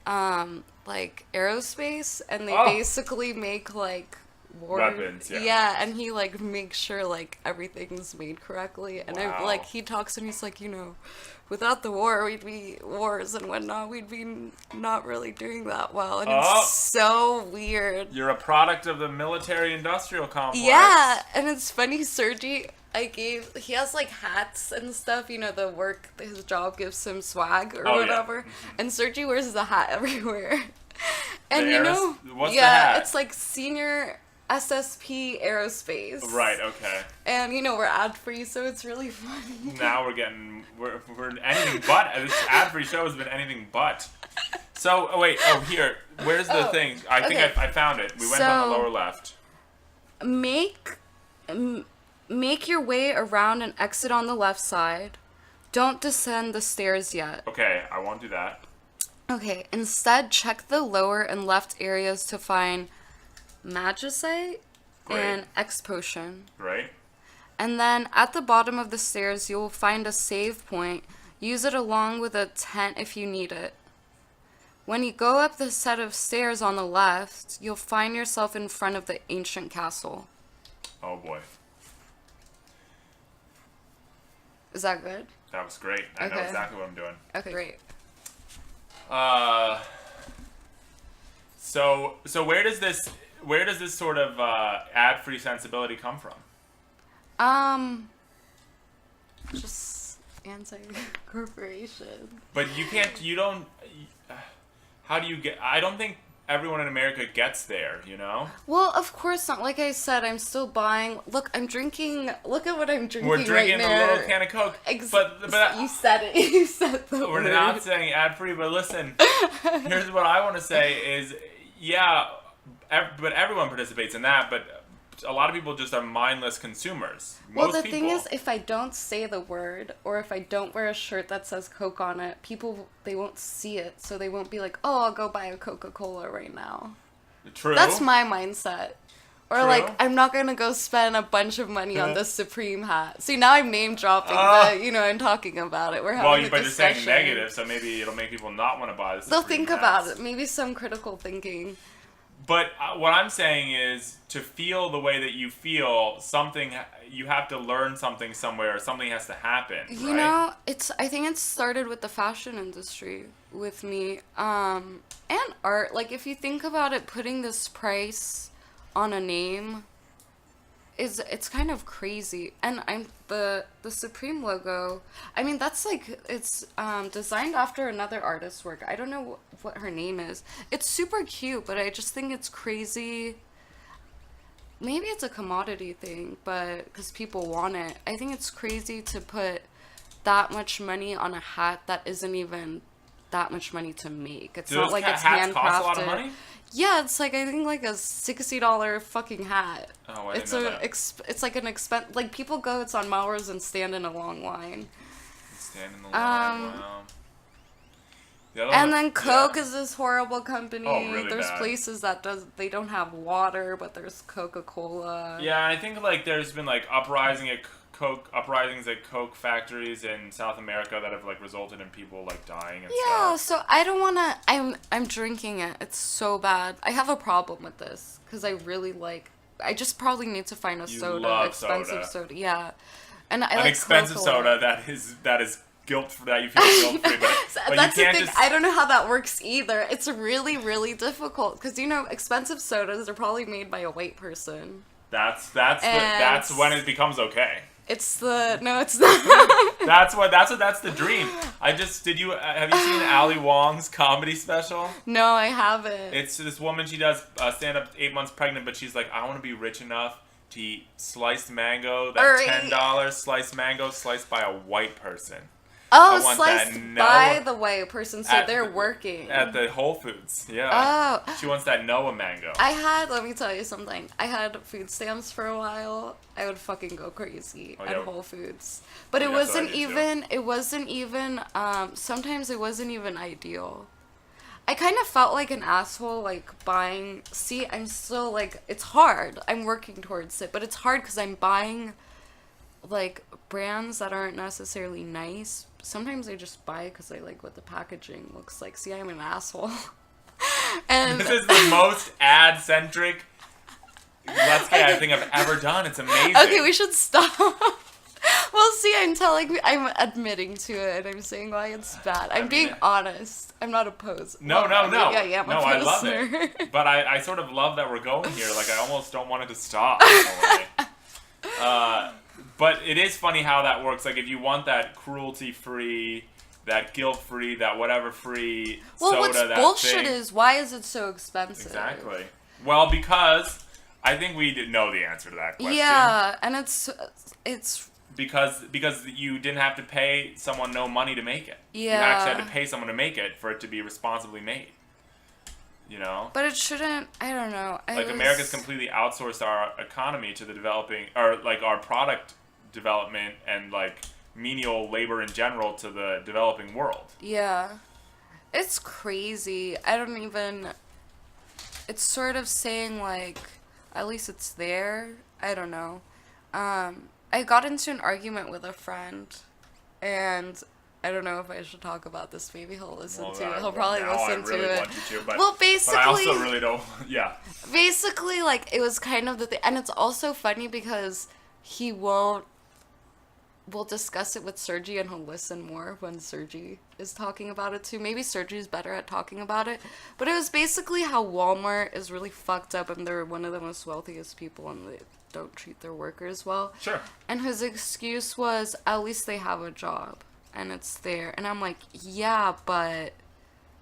like, aerospace. And they basically make, like, weapons, yeah. Yeah, and he, like, makes sure, like, everything's made correctly. And Wow. like, he talks and he's like, you know, without the war, wars and whatnot, we'd be not really doing that well. And it's so weird. You're a product of the military-industrial complex. Yeah, and it's funny, Sergi, he has, like, hats and stuff, you know, his job gives him swag or whatever. Yeah. And Sergi wears the hat everywhere. And What's the hat? It's like senior SSP aerospace. Right, okay. And, you know, we're ad-free, so it's really funny. Now we're anything but. This ad-free show has been anything but. So, here. Where's the thing? I think okay. I found it. We went on the lower left. make make your way around and exit on the left side. Don't descend the stairs yet. Okay, I won't do that. Okay, instead check the lower and left areas to find magicite and X potion. Right. And then at the bottom of the stairs, you will find a save point. Use it along with a tent if you need it. When you go up the set of stairs on the left, you'll find yourself in front of the ancient castle. Oh boy. Is that good? That was great. I know exactly what I'm doing. Okay, great. So where does this sort of ad-free sensibility come from? Just anti-corporation. But how do you get, I don't think everyone in America gets there, you know? Well, of course not. Like I said, I'm still buying. Look, I'm drinking. Look at what I'm drinking We're drinking right now. a little can of Coke. But you said it. You said the We're word. not saying ad-free, but listen, here's what I want to say is, yeah, but everyone participates in that, but a lot of people just are mindless consumers. Well, the thing is, if I don't say the word, or if I don't wear a shirt that says Coke on it, people, they won't see it, so they won't be like, oh, I'll go buy a Coca-Cola right now. True. That's my mindset. Or True. like, I'm not gonna go spend a bunch of money on this Supreme hat. See, now I'm name dropping, but I'm talking about it. We're having a but discussion. you're saying negative, so maybe it'll make people not want to buy this. They'll think about it. Maybe some critical thinking. But what I'm saying is, to feel the way that you feel, you have to learn something somewhere, or something has to happen. You know, I think it started with the fashion industry with me, and art. Like, if you think about it, putting this price on a name it's kind of crazy. And the Supreme logo, I mean, that's like, it's designed after another artist's work. I don't know what her name is. It's super cute, but I just think it's crazy. Maybe it's a commodity thing, but because people want it. I think it's crazy to put that much money on a hat that isn't even that much money to make. It's not like it's handcrafted. Cost a lot of money? Yeah, it's like, I think like a $60 fucking hat. Oh, I didn't know that. It's like an expense. Like, people go, it's on Melrose and stand in a long line. Stand in the line. Wow. And then Coke is this horrible company. Oh, really there's bad. places that they don't have water, but there's Coca-Cola. Yeah, I think like there's been like uprisings at Coke factories in South America that have like resulted in people like dying and Yeah, stuff. so I don't wanna. I'm drinking it. It's so bad. I have a problem with this because I really like. I just probably need to find a expensive soda. Yeah, and I like expensive Coca-Cola. soda that is guilt for that you feel guilt free, but that's you the can't thing. I don't know how that works either. It's really, really difficult because expensive sodas are probably made by a white person. That's when it becomes okay. It's not. That's the dream. Have you seen Ali Wong's comedy special? No, I haven't. It's this woman, she does stand up 8 months pregnant, but she's like, I want to be rich enough to eat sliced mango, $10 sliced mango sliced by a white person. Oh, sliced by the white person, so they're working. At the Whole Foods, yeah. Oh. She wants that Noah mango. Let me tell you something. I had food stamps for a while. I would fucking go crazy at Whole Foods. But it wasn't even, sometimes it wasn't even ideal. I kind of felt like an asshole, like, buying, I'm still, like, it's hard. I'm working towards it, but it's hard because I'm buying, like, brands that aren't necessarily nice. Sometimes I just buy it because I like what the packaging looks like. See, I'm an asshole. And this is the most ad-centric Let's Gay I think I've ever done. It's amazing. Okay, we should stop. Well, see, I'm admitting to it, and I'm saying why it's bad. I'm being honest. I'm not opposed. No. Yeah, I love it. But I sort of love that we're going here. Like, I almost don't want it to stop. But it is funny how that works. Like, if you want that cruelty-free, that guilt-free, that whatever-free soda, what's that bullshit thing. is, why is it so expensive? Exactly. Well, because I think we didn't know the answer to that question. Yeah, and it's because you didn't have to pay someone no money to make it. Yeah. You actually had to pay someone to make it for it to be responsibly made. You know? But it shouldn't, I don't know. America's completely outsourced our economy to the developing, or like our product development and like menial labor in general to the developing world. Yeah. It's crazy. I don't even, it's sort of saying like, at least it's there. I don't know. I got into an argument with a friend, and I don't know if I should talk about this. Maybe he'll listen to it. He'll probably listen to it. Want you to, but, well, basically, but I also really don't. Yeah. Basically, like it was kind of the thing, and it's also funny because he won't. We'll discuss it with Sergi, and he'll listen more when Sergi is talking about it too. Maybe Sergi's better at talking about it, but it was basically how Walmart is really fucked up, and they're one of the most wealthiest people, and they don't treat their workers well. Sure. And his excuse was, at least they have a job. And it's there. And I'm like, yeah, but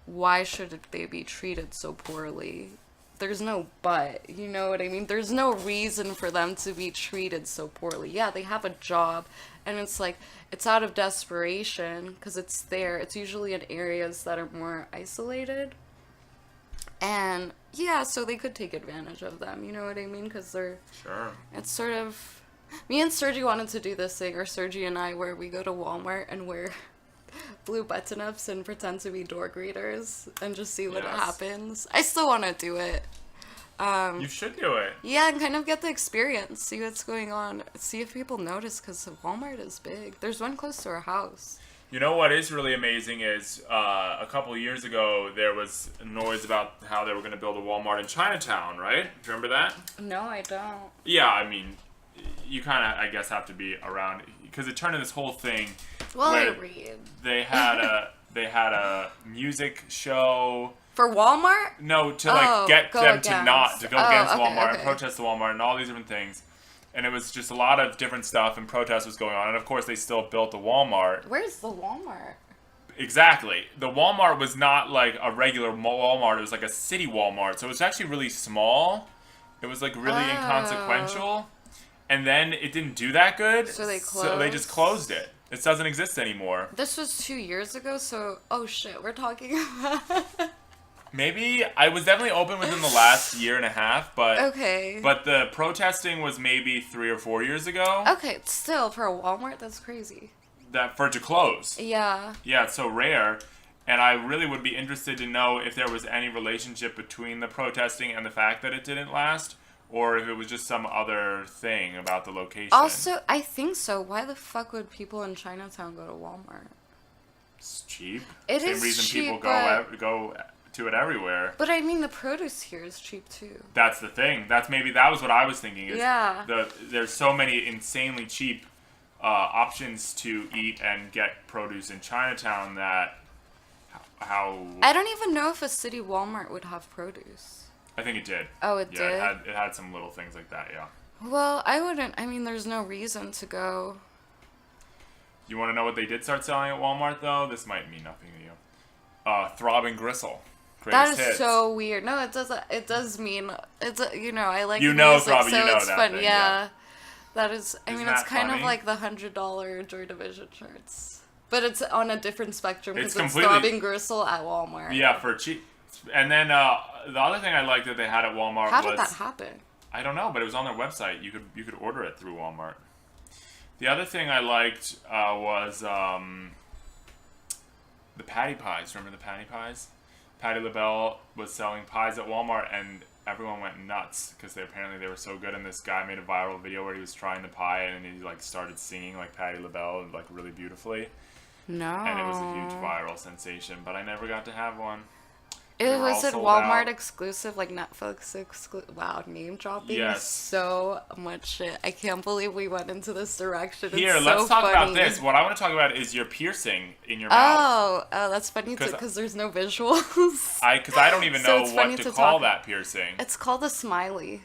why should they be treated so poorly? There's no but, you know what I mean? There's no reason for them to be treated so poorly. Yeah, they have a job, and it's like, it's out of desperation, because it's there. It's usually in areas that are more isolated. And, yeah, so they could take advantage of them, you know what I mean? Because they're... Sure. It's sort of... Me and Sergi wanted to do this thing, or Sergi and I, where we go to Walmart and wear blue button-ups and pretend to be door greeters and just see what happens. I still want to do it. You should do it. Yeah, and kind of get the experience, see what's going on, see if people notice, because Walmart is big. There's one close to our house. You know what is really amazing is a couple of years ago there was noise about how they were going to build a Walmart in Chinatown, right? Do you remember that? No, I don't. Yeah, I mean... You kind of, I guess, have to be around because it turned into this whole thing. Well, where I read. They had a music show for Walmart. No, to like get them against. to not to go against Walmart and okay. protest the Walmart and all these different things. And it was just a lot of different stuff and protest was going on. And of course, they still built the Walmart. Where's the Walmart? Exactly. The Walmart was not like a regular Walmart. It was like a city Walmart. So it was actually really small. It was like really inconsequential. And then it didn't do that good. So they closed? So they just closed it. It doesn't exist anymore. This was 2 years ago, so... Oh, shit. We're talking about... Maybe. I was definitely open within the last year and a half, but... Okay. But the protesting was maybe 3 or 4 years ago. Okay, still, for a Walmart, that's crazy. For it to close. Yeah. Yeah, it's so rare. And I really would be interested to know if there was any relationship between the protesting and the fact that it didn't last. Or if it was just some other thing about the location. Also, I think so. Why the fuck would people in Chinatown go to Walmart? It's cheap. It Same is reason cheap, people go to it everywhere. But I mean, the produce here is cheap too. That's the thing. That was what I was thinking. Yeah. There's so many insanely cheap options to eat and get produce in Chinatown that how... I don't even know if a city Walmart would have produce. I think it did. Oh, it did? It had some little things like that, yeah. Well, I wouldn't. I mean, there's no reason to go. You want to know what they did start selling at Walmart, though? This might mean nothing to you. Throbbing Gristle. That is hits. so weird. No, it doesn't. It does mean it's I like you know music, Throbbing, so you know it's that fun. thing, yeah. That is. I mean, it's kind funny? of like the $100 Joy Division shirts, but it's on a different spectrum because it's completely... Throbbing Gristle at Walmart. Yeah, for cheap. And then the other thing I liked that they had at Walmart How did that happen? I don't know, but it was on their website. You could order it through Walmart. The other thing I liked was the patty pies. Remember the patty pies? Patti LaBelle was selling pies at Walmart, and everyone went nuts because apparently they were so good. And this guy made a viral video where he was trying the pie, and he like started singing like Patti LaBelle like really beautifully. No. And it was a huge viral sensation, but I never got to have one. Was it Walmart exclusive, like Netflix exclusive? Wow, name dropping. Yes. So much shit. I can't believe we went into this direction. Here, it's let's so talk funny. about this. What I want to talk about is your piercing in your mouth. Oh, that's funny too, because there's no visuals. Because I don't even know what to call that piercing. It's called a smiley.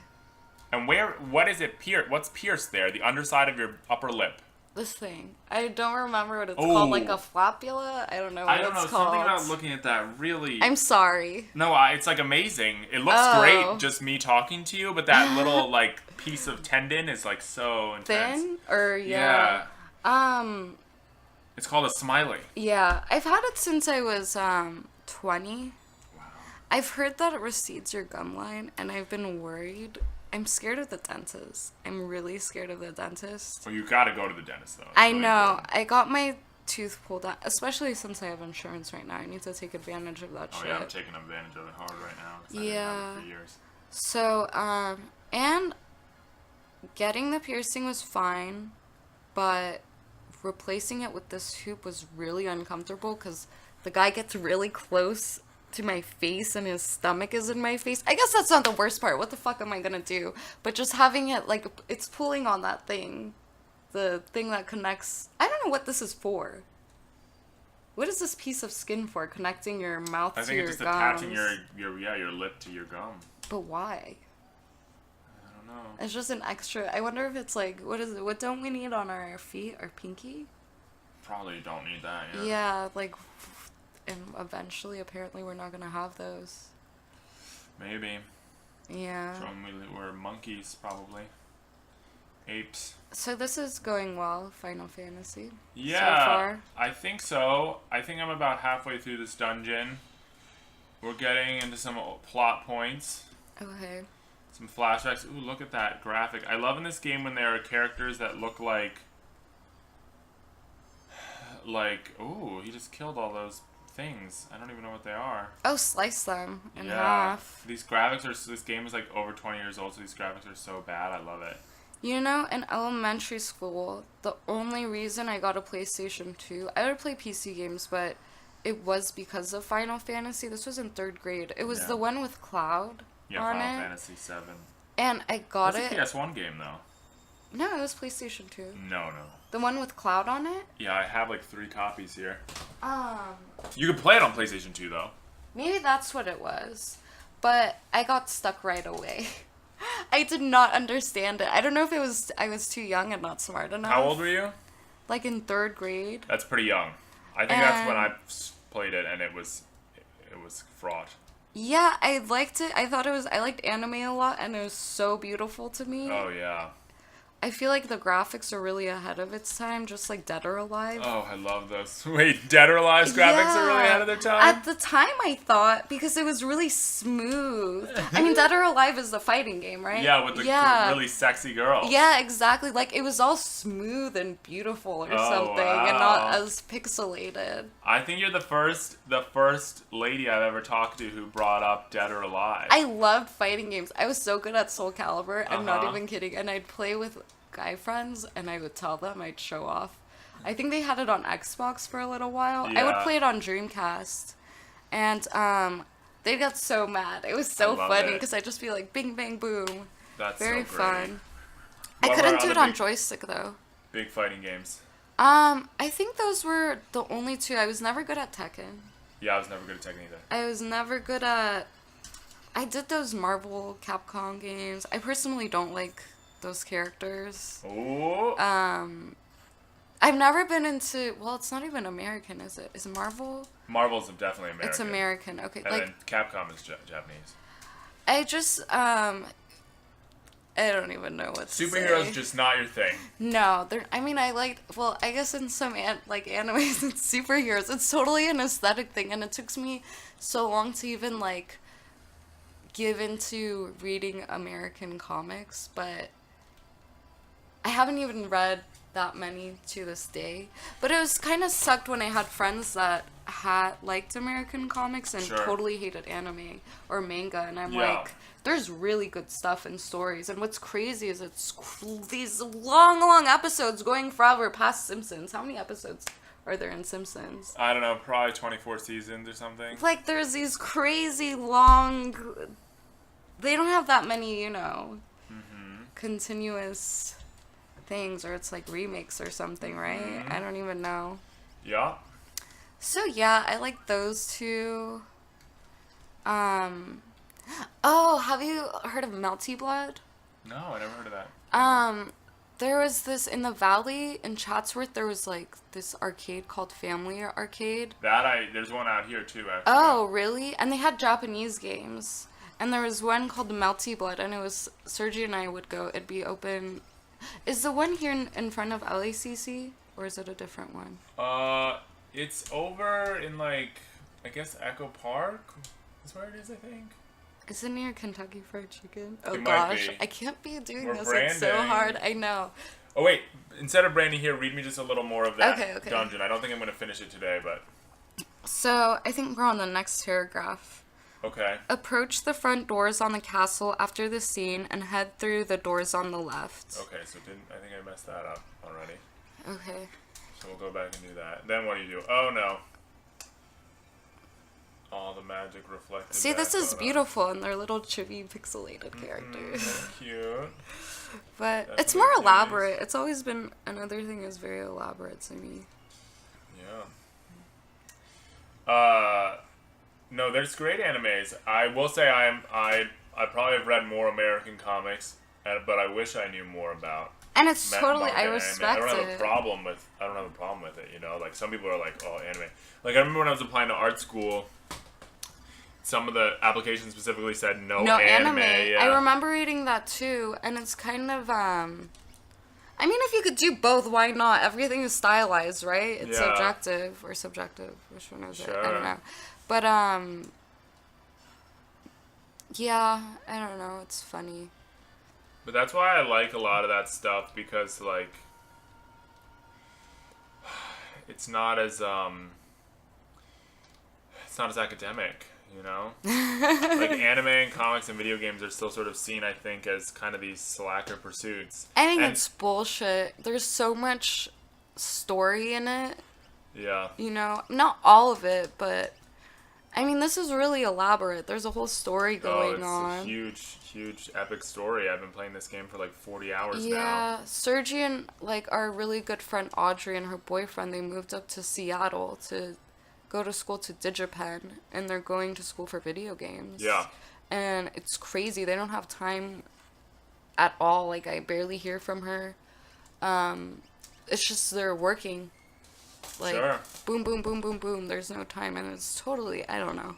And what is it what's pierced there? The underside of your upper lip. This thing. I don't remember what it's called. Like a flapula? I don't know what it's called. Something about looking at that really... I'm sorry. No, it's like amazing. It looks great just me talking to you, but that little like piece of tendon is like so intense. Thin? Or yeah. It's called a smiley. Yeah. I've had it since I was 20. Wow. I've heard that it recedes your gum line, and I've been worried. I'm scared of the dentist. I'm really scared of the dentist. Well, you gotta go to the dentist, though. It's I really know. important. I got my tooth pulled out, especially since I have insurance right now. I need to take advantage of that shit. Oh, yeah, I'm taking advantage of it hard right now. 'Cause I didn't Yeah. have it for years. So, and getting the piercing was fine, but replacing it with this hoop was really uncomfortable because the guy gets really close to my face and his stomach is in my face. I guess that's not the worst part. What the fuck am I gonna do? But just having it, like, it's pulling on that thing. The thing that connects. I don't know what this is for. What is this piece of skin for? Connecting your mouth to your gums? I think it's just attaching your lip to your gum. But why? I don't know. It's just an extra. I wonder if it's like, what is it? What don't we need on our feet? Our pinky? Probably don't need that, yeah. Yeah, like, and eventually, apparently, we're not gonna have those. Maybe. Yeah. From we're monkeys, probably. Apes. So this is going well, Final Fantasy. Yeah. So far. I think so. I think I'm about halfway through this dungeon. We're getting into some plot points. Okay. Some flashbacks. Ooh, look at that graphic. I love in this game when there are characters that look like... ooh, he just killed all those things. I don't even know what they are. Oh, slice them in Yeah. half. These graphics are... This game is like over 20 years old, so these graphics are so bad. I love it. You know, in elementary school, the only reason I got a PlayStation 2, I would play PC games, but it was because of Final Fantasy. This was in 3rd grade. It was the one with Cloud on Final it. Fantasy 7. And I got That's it. a PS1 game, though. No, it was PlayStation 2. No. The one with Cloud on it? Yeah, I have like 3 copies here. Um, You can play it on PlayStation 2, though. maybe that's what it was. But I got stuck right away. I did not understand it. I don't know if I was too young and not smart enough. How old were you? Like in 3rd grade. That's pretty young. I think that's when I played it, and it was fraught. Yeah, I liked it. I liked anime a lot, and it was so beautiful to me. Oh, yeah. I feel like the graphics are really ahead of its time, just like Dead or Alive. Oh, I love those. Wait, Dead or Alive's graphics are really ahead of their time? At the time, I thought, because it was really smooth. I mean, Dead or Alive is the fighting game, right? Yeah, with the really sexy girl. Yeah, exactly. Like, it was all smooth and beautiful or something, and not as pixelated. I think you're the first lady I've ever talked to who brought up Dead or Alive. I loved fighting games. I was so good at Soul Calibur. I'm not even kidding. And I'd play with guy friends, and I would tell them, I'd show off. I think they had it on Xbox for a little while. Yeah. I would play it on Dreamcast, and they got so mad. It was so funny because I'd just be like, bing, bang, boom. That's very so great. fun. What I couldn't were do it other on joystick though. Big fighting games. I think those were the only 2. I was never good at Tekken. Yeah, I was never good at Tekken either. I was never good at... I did those Marvel Capcom games. I personally don't like those characters. Ooh. I've never been into... Well, it's not even American, is it? Is it Marvel? Marvel's definitely American. It's American, okay. And then Capcom is Japanese. I just, I don't even know what to say. Superheroes just not your thing. No, I guess in some, animes and superheroes, it's totally an aesthetic thing, and it took me so long to even, give into reading American comics, but I haven't even read that many to this day. But it was kind of sucked when I had friends that liked American comics and totally hated anime or manga, and I'm like, there's really good stuff and stories, and what's crazy is it's these long episodes going forever past Simpsons. How many episodes are there in Simpsons? I don't know, probably 24 seasons or something. Like, there's these crazy long... They don't have that many, continuous things, or it's like remakes or something, right? I don't even know. Yeah. So yeah, I like those 2. Oh, have you heard of Melty Blood? No, I never heard of that. There was this in the Valley in Chatsworth. There was this arcade called Family Arcade. There's one out here too, actually. Oh, really? And they had Japanese games. And there was one called Melty Blood, and it was Sergi and I would go. It'd be open. Is the one here in front of LACC, or is it a different one? It's over in I guess Echo Park. Is where it is, I think. Is it near Kentucky Fried Chicken? Oh It might gosh, be. I can't be doing We're this. It's so branding. hard. I know. Oh wait, instead of branding here, read me just a little more of that Okay. dungeon. I don't think I'm going to finish it today, but... So, I think we're on the next paragraph. Okay. Approach the front doors on the castle after the scene and head through the doors on the left. Okay, so I think I messed that up already. Okay. So we'll go back and do that. Then what do you do? Oh no. All the magic reflected. See, this is on beautiful, and they're little chibi pixelated characters. That's cute. But That's it's more really elaborate. It's always been, another thing is very elaborate to me. Yeah. No, there's great animes. I will say I probably have read more American comics, but I wish I knew more about. And it's totally, manga I anime. respect it. I don't have a problem with it, you know? Like, some people are like, oh, anime. Like, I remember when I was applying to art school, some of the applications specifically said no anime. Yeah. I remember reading that too, and it's kind of, I mean, if you could do both, why not? Everything is stylized, right? It's Yeah. objective, or subjective. Which one is it? I Sure. don't know. But, yeah, I don't know. It's funny. But that's why I like a lot of that stuff, because, like, it's not as academic, you know? Like, anime and comics and video games are still sort of seen, I think, as kind of these slacker pursuits. I think it's bullshit. There's so much story in it, Yeah. you know? Not all of it, but, I mean, this is really elaborate. There's a whole story going on. It's a huge epic story. I've been playing this game for like 40 hours now. Yeah, Sergi and, like, our really good friend Audrey and her boyfriend, they moved up to Seattle to go to school to DigiPen, and they're going to school for video games. Yeah. And it's crazy. They don't have time at all. Like, I barely hear from her. It's just they're working. Like, Sure. boom, boom, boom, boom, boom. There's no time, and it's totally, I don't know.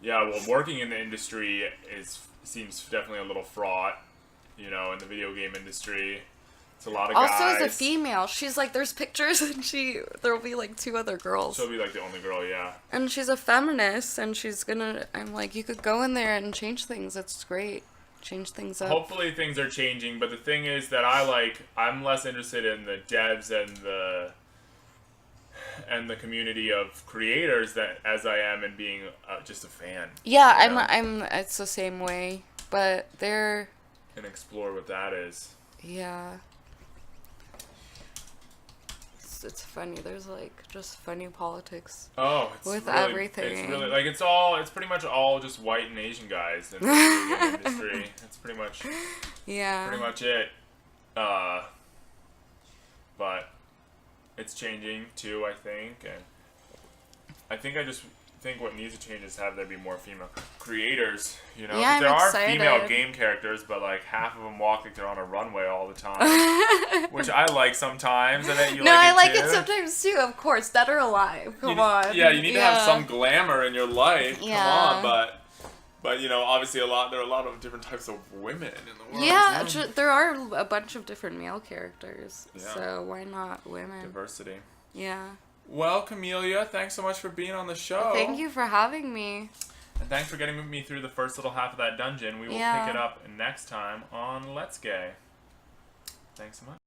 Yeah, well, working in the industry seems definitely a little fraught, you know, in the video game industry. It's a lot of guys. Also, as a female, she's like, there's pictures, and there'll be like 2 other girls. She'll be like the only girl, yeah. And she's a feminist, and I'm like, you could go in there and change things. It's great. Change things up. Hopefully things are changing, but the thing is that I'm less interested in the devs and the community of creators as I am in being just a fan. Yeah, you know? it's the same way, but they're... And explore what that is. Yeah. It's funny. There's, like, just funny politics. Oh, it's with really, everything. It's really, like, it's pretty much all just white and Asian guys in the video game industry. That's pretty much it. But it's changing too, I think, and I just think what needs to change is have there be more female creators, you know? Yeah, there I'm are excited. female game characters, but like half of them walk like they're on a runway all the time, which I like sometimes, and then I like it sometimes too, of course, dead or alive. Come on. Yeah, you need to have some glamour in your life. Yeah. Come on, but you know, obviously there are a lot of different types of women in the world. Yeah, there are a bunch of different male characters, Yeah. So why not women? Diversity. Yeah. Well, Camellia, thanks so much for being on the show. Thank you for having me. And thanks for getting me through the first little half of that dungeon. We will pick it up next time on Let's Gay. Thanks so much.